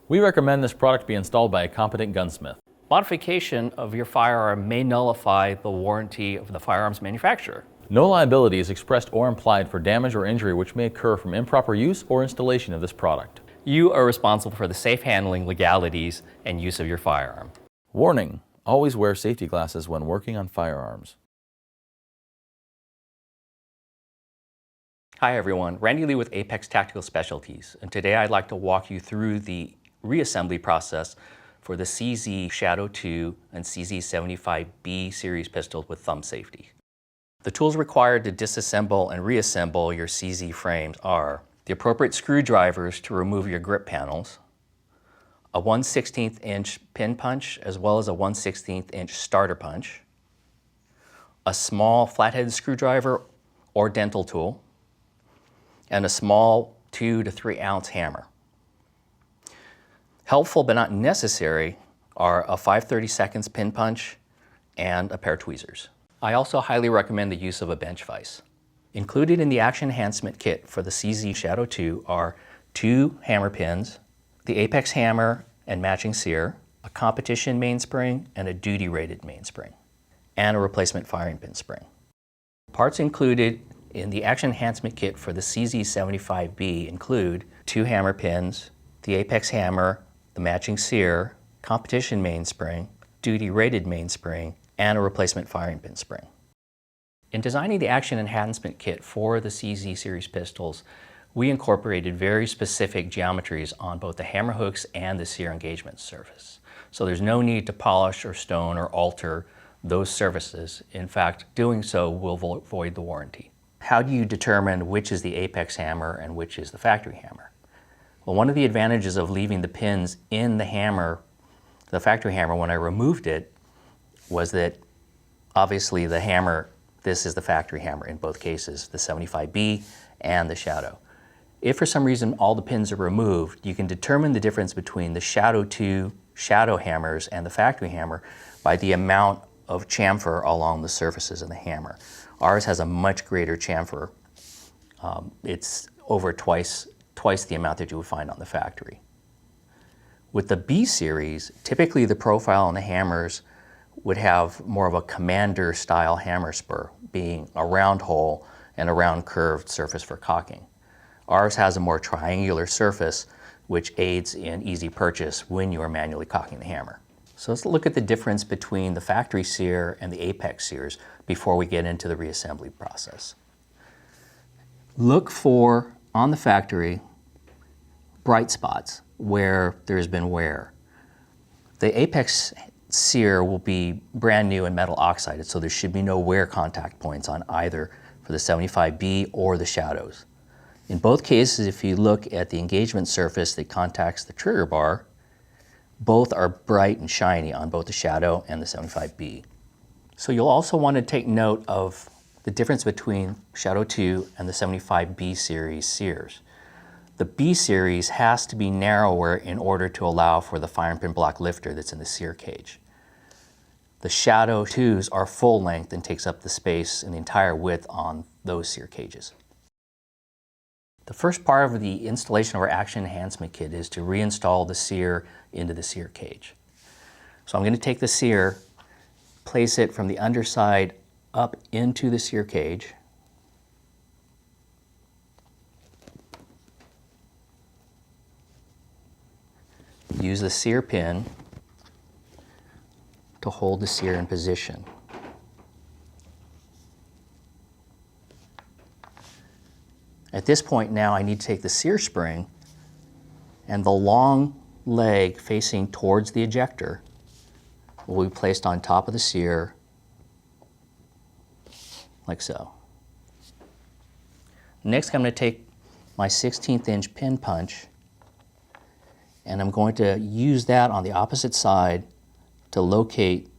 We recommend this product be installed by a competent gunsmith. Modification of your firearm may nullify the warranty of the firearm's manufacturer. No liability is expressed or implied for damage or injury which may occur from improper use or installation of this product. You are responsible for the safe handling, legalities, and use of your firearm. Warning: always wear safety glasses when working on firearms. Hi everyone, Randy Lee with Apex Tactical Specialties, and today I'd like to walk you through the reassembly process for the CZ Shadow 2 and CZ75B series pistols with thumb safety. The tools required to disassemble and reassemble your CZ frames are the appropriate screwdrivers to remove your grip panels, a 1/16 inch pin punch as well as a 1/16 inch starter punch, a small flathead screwdriver or dental tool, and a small 2 to 3 ounce hammer. Helpful but not necessary are a 5/32 pin punch and a pair of tweezers. I also highly recommend the use of a bench vise. Included in the Action Enhancement Kit for the CZ Shadow 2 are 2 hammer pins, the Apex hammer and matching Sear, a competition mainspring and a duty-rated mainspring, and a replacement firing pin spring. Parts included in the Action Enhancement Kit for the CZ75B include 2 hammer pins, the Apex hammer, the matching Sear, competition mainspring, duty-rated mainspring, and a replacement firing pin spring. In designing the Action Enhancement Kit for the CZ series pistols, we incorporated very specific geometries on both the hammer hooks and the Sear engagement surface. So there's no need to polish or stone or alter those surfaces. In fact, doing so will void the warranty. How do you determine which is the Apex hammer and which is the factory hammer? Well, one of the advantages of leaving the pins in the hammer, the factory hammer, when I removed it, was that obviously the hammer, this is the factory hammer in both cases, the 75B and the Shadow. If for some reason all the pins are removed, you can determine the difference between the Shadow 2 Shadow hammers and the factory hammer by the amount of chamfer along the surfaces of the hammer. Ours has a much greater chamfer. It's over twice the amount that you would find on the factory. With the B series, typically the profile on the hammers would have more of a commander style hammer spur, being a round hole and a round curved surface for cocking. Ours has a more triangular surface which aids in easy purchase when you are manually cocking the hammer. So let's look at the difference between the factory Sear and the Apex Sears before we get into the reassembly process. Look for, on the factory, bright spots where there's been wear. The Apex Sear will be brand new and metal oxided, so there should be no wear contact points on either for the 75B or the Shadows. In both cases, if you look at the engagement surface that contacts the trigger bar, both are bright and shiny on both the Shadow and the 75B. So you'll also want to take note of the difference between Shadow 2 and the 75B series Sears. The B series has to be narrower in order to allow for the firing pin block lifter that's in the Sear cage. The Shadow 2s are full length and takes up the space and the entire width on those Sear cages. The first part of the installation of our Action Enhancement Kit is to reinstall the Sear into the Sear cage. So I'm going to take the Sear, place it from the underside up into the Sear cage. Use the Sear pin to hold the Sear in position. At this point now I need to take the Sear spring and the long leg facing towards the ejector will be placed on top of the Sear like so. Next I'm going to take my 1/16 inch pin punch and I'm going to use that on the opposite side to locate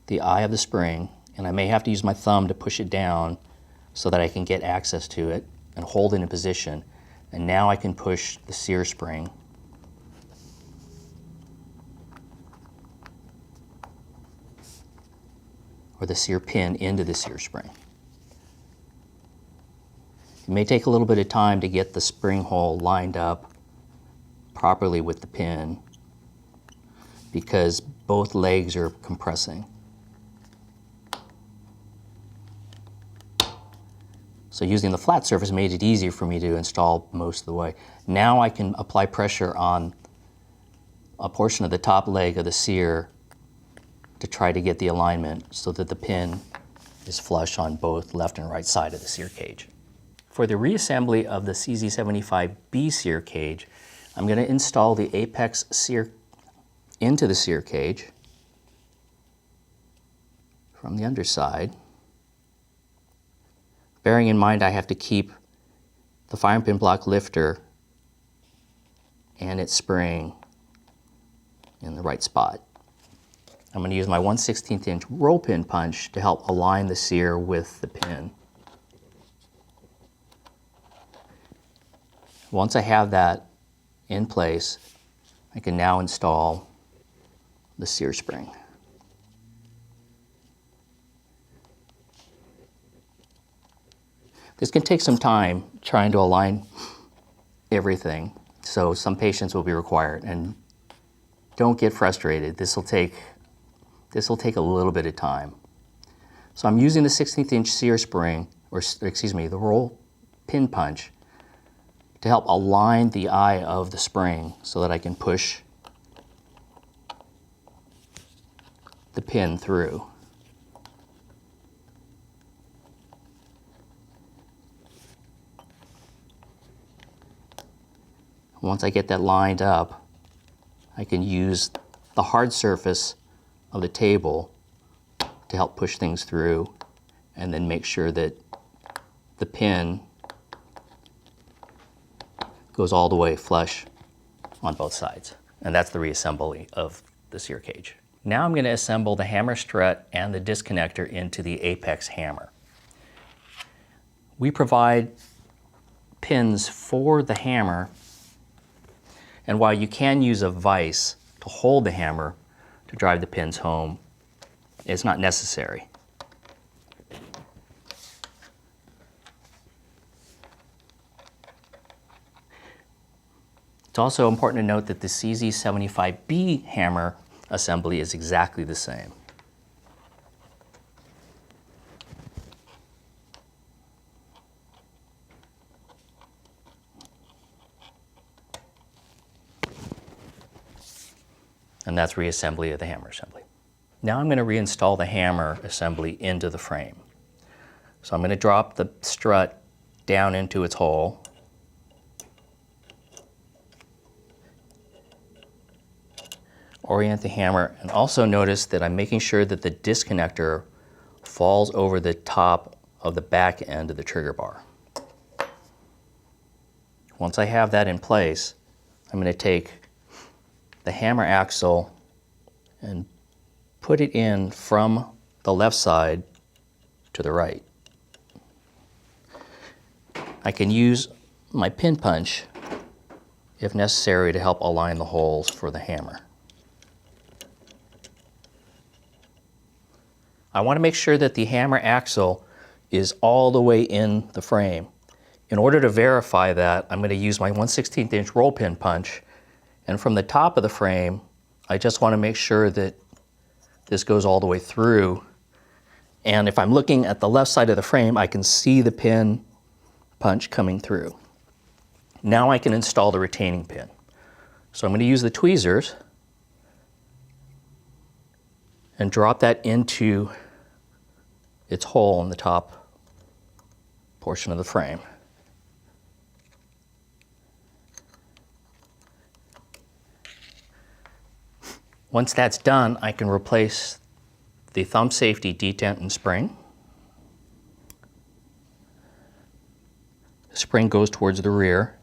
the eye of the spring, and I may have to use my thumb to push it down so that I can get access to it and hold it in position. And now I can push the Sear spring or the Sear pin into the Sear spring. It may take a little bit of time to get the spring hole lined up properly with the pin because both legs are compressing. So using the flat surface made it easier for me to install most of the way. Now I can apply pressure on a portion of the top leg of the Sear to try to get the alignment so that the pin is flush on both left and right side of the Sear cage. For the reassembly of the CZ75B Sear cage, I'm going to install the Apex Sear into the Sear cage from the underside. Bearing in mind I have to keep the firing pin block lifter and its spring in the right spot. I'm going to use my 1/16 inch roll pin punch to help align the Sear with the pin. Once I have that in place, I can now install the Sear spring. This can take some time trying to align everything, so some patience will be required, and don't get frustrated. This will take a little bit of time. So I'm using the 1/16 inch Sear spring, or excuse me, the roll pin punch to help align the eye of the spring so that I can push the pin through. Once I get that lined up, I can use the hard surface of the table to help push things through and then make sure that the pin goes all the way flush on both sides. And that's the reassembly of the Sear cage. Now I'm going to assemble the hammer strut and the disconnector into the Apex hammer. We provide pins for the hammer, and while you can use a vise to hold the hammer to drive the pins home, it's not necessary. It's also important to note that the CZ75B hammer assembly is exactly the same. And that's reassembly of the hammer assembly. Now I'm going to reinstall the hammer assembly into the frame. So I'm going to drop the strut down into its hole. Orient the hammer, and also notice that I'm making sure that the disconnector falls over the top of the back end of the trigger bar. Once I have that in place, I'm going to take the hammer axle and put it in from the left side to the right. I can use my pin punch if necessary to help align the holes for the hammer. I want to make sure that the hammer axle is all the way in the frame. In order to verify that, I'm going to use my 1/16 inch roll pin punch, and from the top of the frame, I just want to make sure that this goes all the way through. And if I'm looking at the left side of the frame, I can see the pin punch coming through. Now I can install the retaining pin. So I'm going to use the tweezers and drop that into its hole in the top portion of the frame. Once that's done, I can replace the thumb safety detent and spring. The spring goes towards the rear.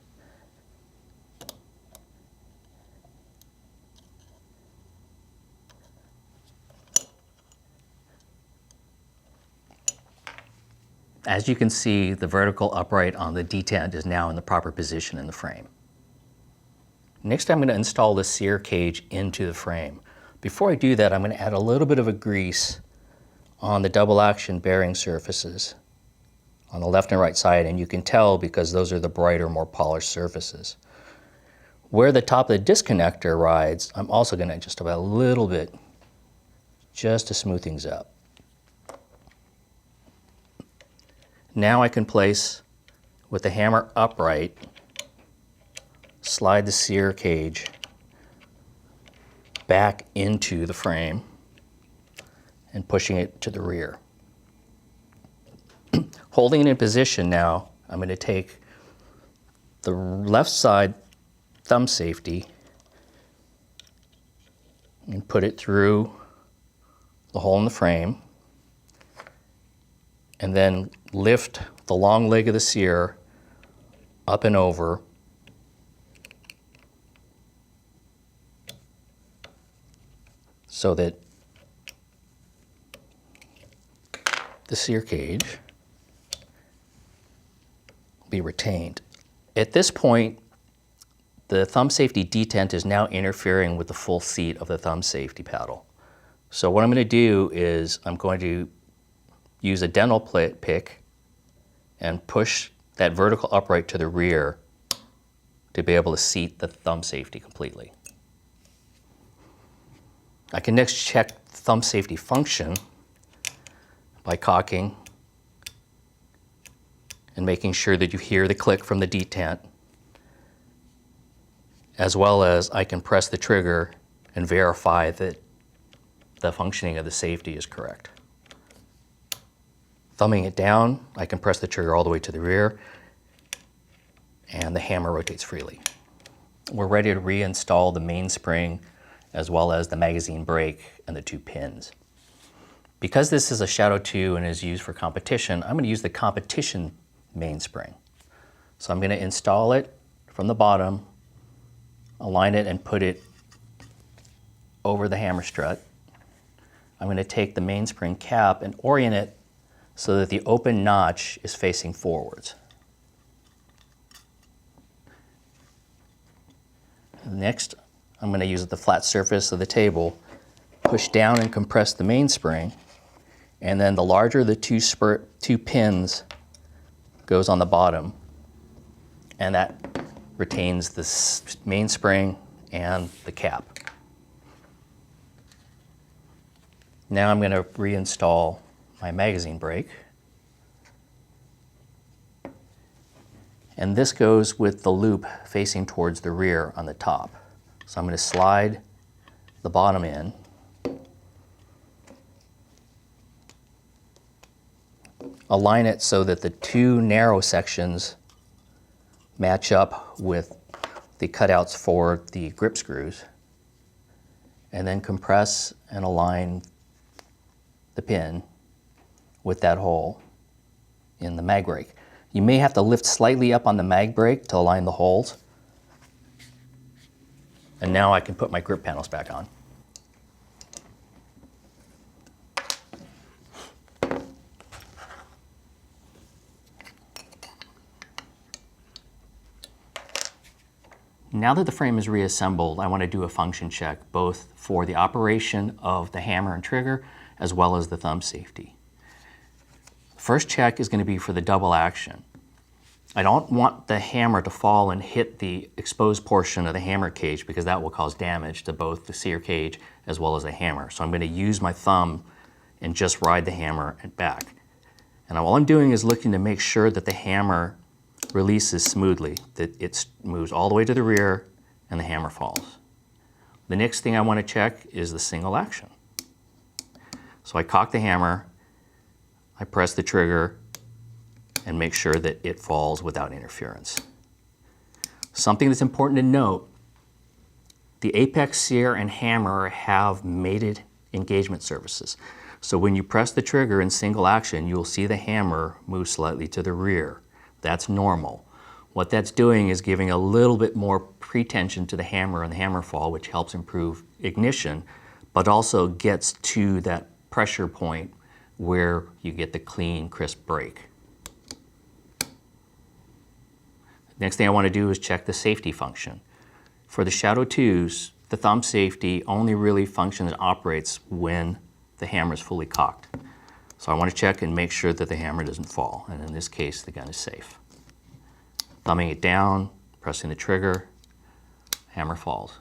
As you can see, the vertical upright on the detent is now in the proper position in the frame. Next, I'm going to install the Sear cage into the frame. Before I do that, I'm going to add a little bit of a grease on the double action bearing surfaces on the left and right side, and you can tell because those are the brighter, more polished surfaces. Where the top of the disconnector rides, I'm also going to adjust about a little bit just to smooth things up. Now I can place, with the hammer upright, slide the Sear cage back into the frame and pushing it to the rear. Holding it in position now, I'm going to take the left side thumb safety and put it through the hole in the frame, and then lift the long leg of the Sear up and over so that the Sear cage will be retained. At this point, the thumb safety detent is now interfering with the full seat of the thumb safety paddle. So what I'm going to do is I'm going to use a dental pick and push that vertical upright to the rear to be able to seat the thumb safety completely. I can next check thumb safety function by cocking and making sure that you hear the click from the detent, as well as I can press the trigger and verify that the functioning of the safety is correct. Thumbing it down, I can press the trigger all the way to the rear, and the hammer rotates freely. We're ready to reinstall the mainspring as well as the magazine brake and the 2 pins. Because this is a Shadow 2 and is used for competition, I'm going to use the competition mainspring. So I'm going to install it from the bottom, align it and put it over the hammer strut. I'm going to take the mainspring cap and orient it so that the open notch is facing forwards. Next, I'm going to use the flat surface of the table, push down and compress the mainspring, and then the larger the 2 pins goes on the bottom, and that retains the mainspring and the cap. Now I'm going to reinstall my magazine brake. And this goes with the loop facing towards the rear on the top. So I'm going to slide the bottom in, align it so that the 2 narrow sections match up with the cutouts for the grip screws, and then compress and align the pin with that hole in the mag brake. You may have to lift slightly up on the mag brake to align the holes. And now I can put my grip panels back on. Now that the frame is reassembled, I want to do a function check both for the operation of the hammer and trigger as well as the thumb safety. First check is going to be for the double action. I don't want the hammer to fall and hit the exposed portion of the hammer cage because that will cause damage to both the Sear cage as well as the hammer. So I'm going to use my thumb and just ride the hammer and back. And all I'm doing is looking to make sure that the hammer releases smoothly, that it moves all the way to the rear and the hammer falls. The next thing I want to check is the single action. So I cock the hammer, I press the trigger, and make sure that it falls without interference. Something that's important to note, the Apex, Sear, and hammer have mated engagement surfaces. So when you press the trigger in single action, you'll see the hammer move slightly to the rear. That's normal. What that's doing is giving a little bit more pretension to the hammer and the hammer fall, which helps improve ignition, but also gets to that pressure point where you get the clean, crisp brake. Next thing I want to do is check the safety function. For the Shadow 2s, the thumb safety only really functions and operates when the hammer is fully cocked. So I want to check and make sure that the hammer doesn't fall, and in this case the gun is safe. Thumbing it down, pressing the trigger, hammer falls.